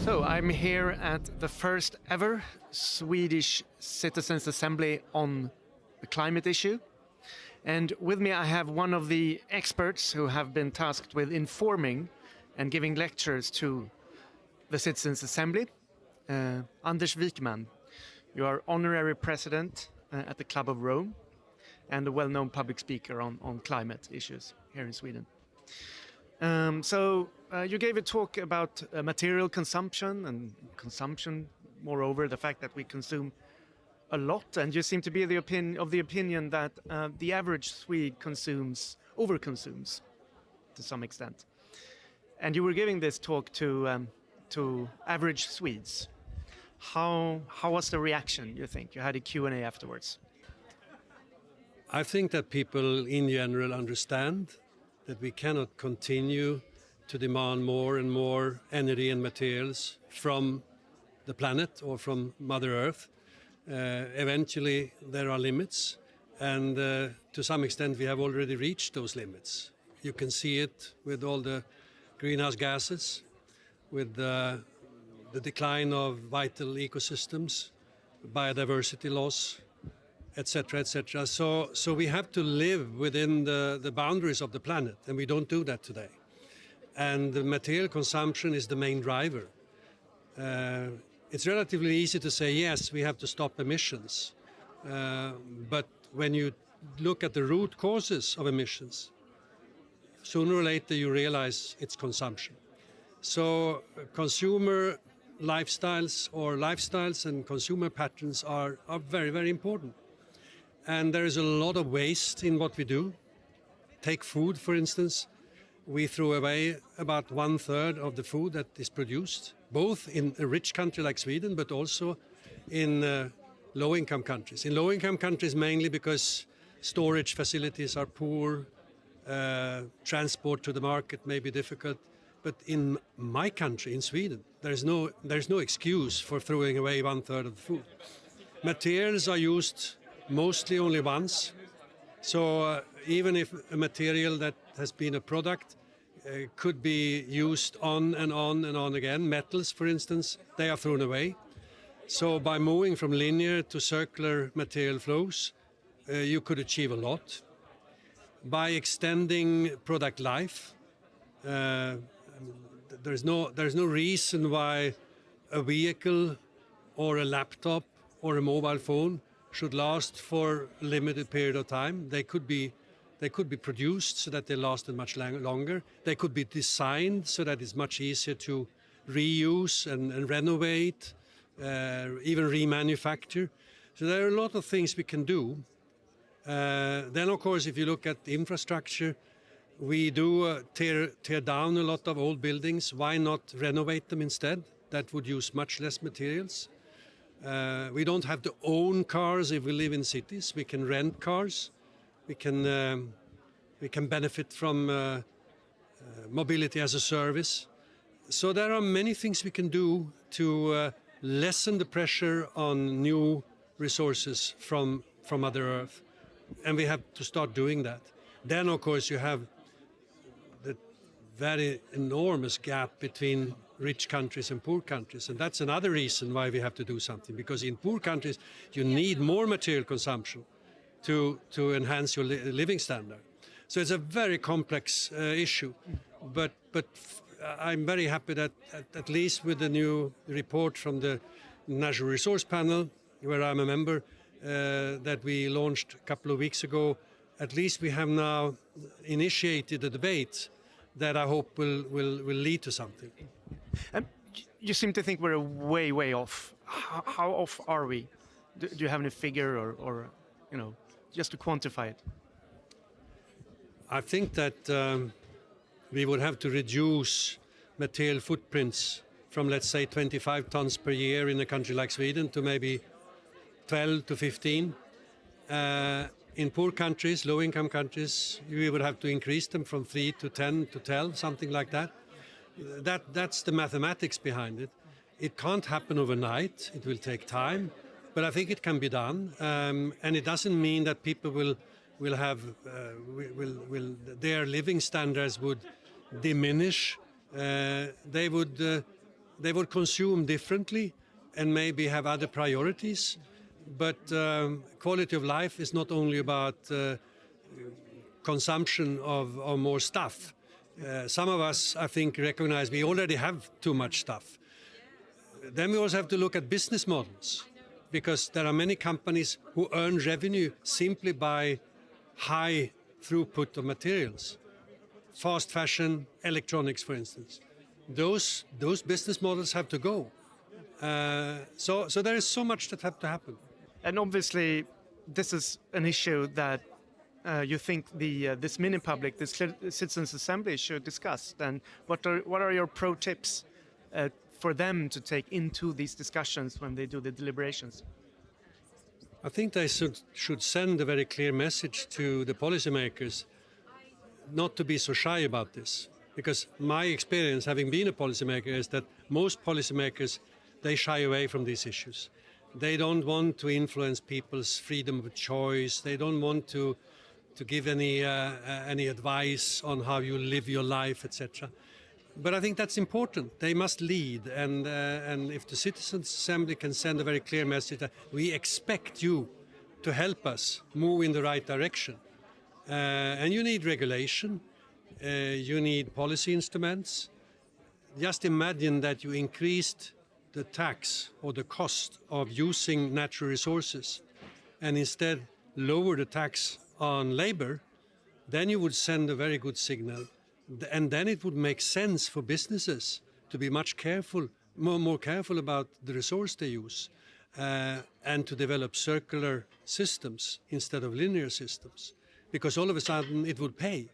So I'm here at the first ever Swedish Citizens Assembly on the climate issue. And with me I have one of the experts who have been tasked with informing and giving lectures to the Citizens Assembly, Anders Wijkman. You are honorary president at the Club of Rome and a well-known public speaker on climate issues here in Sweden. So you gave a talk about material consumption and consumption, moreover, the fact that we consume a lot, and you seem to be of the opinion that the average Swede overconsumes to some extent. And you were giving this talk to average Swedes. How was the reaction, you think? You had a Q&A afterwards. I think that people in general understand that we cannot continue to demand more and more energy and materials from the planet or from Mother Earth. Eventually there are limits, and to some extent we have already reached those limits. You can see it with all the greenhouse gases, with the decline of vital ecosystems, biodiversity loss, etc., etc. So we have to live within the boundaries of the planet, and we don't do that today. And the material consumption is the main driver. It's relatively easy to say, yes, we have to stop emissions. But when you look at the root causes of emissions, sooner or later you realize it's consumption. So consumer lifestyles and consumer patterns are very, very important. And there is a lot of waste in what we do. Take food, for instance. We throw away about 1/3 of the food that is produced, both in a rich country like Sweden, but also in low-income countries. In low-income countries, mainly because storage facilities are poor, transport to the market may be difficult. But in my country, in Sweden, there's no excuse for throwing away 1/3 of the food. Materials are used mostly only once. So even if a material that has been a product could be used on and on and on again, metals for instance, they are thrown away. So by moving from linear to circular material flows, you could achieve a lot. By extending product life, there's no reason why a vehicle or a laptop or a mobile phone should last for a limited period of time. They could be produced so that they last much longer. They could be designed so that it's much easier to reuse and renovate, even remanufacture. So there are a lot of things we can do. Then, of course, if you look at the infrastructure, we do tear down a lot of old buildings. Why not renovate them instead? That would use much less materials. We don't have to own cars if we live in cities. We can rent cars. We can benefit from mobility as a service. So there are many things we can do to lessen the pressure on new resources from Mother Earth, and we have to start doing that. Then, of course, you have the very enormous gap between rich countries and poor countries, and that's another reason why we have to do something, because in poor countries you need more material consumption to enhance your living standard. So it's a very complex issue, but I'm very happy that at least with the new report from the Natural Resource Panel, where I'm a member, that we launched a couple of weeks ago, at least we have now initiated a debate that I hope will lead to something. You seem to think we're way off. How off are we? Do you have any figure or just to quantify it? I think that we would have to reduce material footprints from, let's say, 25 tons per year in a country like Sweden to maybe 12 to 15. In poor countries, low-income countries, we would have to increase them from 3 to 10 to 12, something like that. That's the mathematics behind it. It can't happen overnight. It will take time, but I think it can be done. And it doesn't mean that people will have their living standards would diminish. They would They would consume differently and maybe have other priorities. But quality of life is not only about consumption of more stuff. Some of us, I think, recognize we already have too much stuff. Then we also have to look at business models, because there are many companies who earn revenue simply by high throughput of materials. Fast fashion, electronics, for instance. Those business models have to go. So there is so much that have to happen. And obviously, this is an issue that you think this mini public, this citizens' assembly, should discuss. And what are your pro tips for them to take into these discussions when they do the deliberations? I think they should send a very clear message to the policymakers not to be so shy about this. Because my experience, having been a policymaker, is that most policymakers, they shy away from these issues. They don't want to influence people's freedom of choice. They don't want to give any advice on how you live your life, etc. But I think that's important. They must lead, and if the Citizens' Assembly can send a very clear message that we expect you to help us move in the right direction, and you need regulation, you need policy instruments. Just imagine that you increased the tax or the cost of using natural resources and instead lower the tax on labor, then you would send a very good signal. And then it would make sense for businesses to be much more careful about the resource they use, and to develop circular systems instead of linear systems, because all of a sudden it would pay.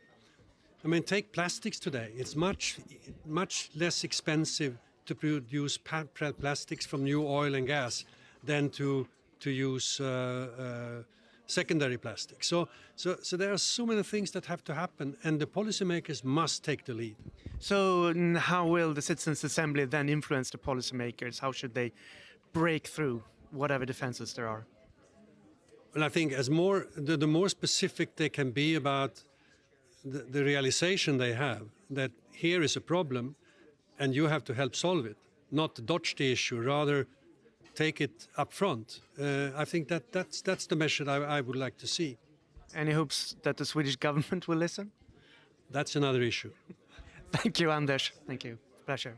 I mean, take plastics today. It's much less expensive to produce plastics from new oil and gas than to use secondary plastic. So there are so many things that have to happen, and the policymakers must take the lead. So how will the Citizens' Assembly then influence the policymakers? How should they break through whatever defenses there are? Well, I think the more specific they can be about the realization they have that here is a problem and you have to help solve it, not dodge the issue, rather take it up front. I think that's the measure I would like to see. Any hopes that the Swedish government will listen? That's another issue. Thank you, Anders. Thank you. Pleasure.